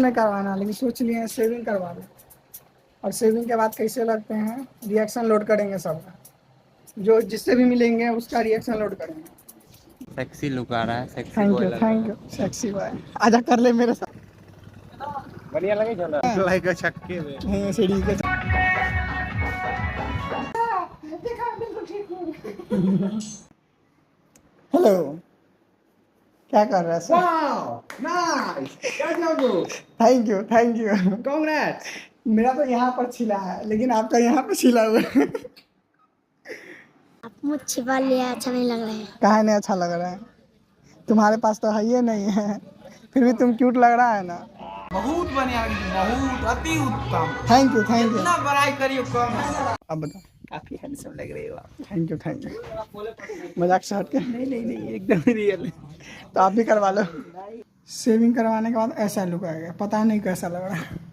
नहीं करवाना, लेकिन सोच लिए सेविंग करवा लें। और सेविंग के बाद कैसे लगते हैं रिएक्शन लोड करेंगे सबका, जो जिससे भी मिलेंगे उसका रिएक्शन लोड करेंगे। सेक्सी लुक आ रहा है, सेक्सी थैंक बॉय यू लग रहा थैंक यू सेक्सी बॉय, आजा कर ले मेरे साथ। बढ़िया लगे चला लाइक छक्के में सीढ़ी के हेलो, क्या कर रहा है sir? Nice thank you congrats. मेरा तो यहाँ पर छिला है, लेकिन आपका यहाँ पर छिला हुआ है। आप मुझ छिपा लिया, अच्छा नहीं लग रहा है। कहाँ नहीं अच्छा लग रहा है? तुम्हारे पास तो है ये नहीं है, फिर भी तुम क्यूट लग रहा है ना। बहुत बढ़िया, बहुत अति उत्तम। थैंक यू इतना बड़ाई करियो कम है। अब बताओ। काफी हैंडसम लग रहे हो आप। थैंक यू मजाक से हट के। नहीं एकदम रियल है। तो आप भी करवा लो। शेविंग करवाने के बाद ऐसा लुक आएगा, पता नहीं कैसा लग रहा है।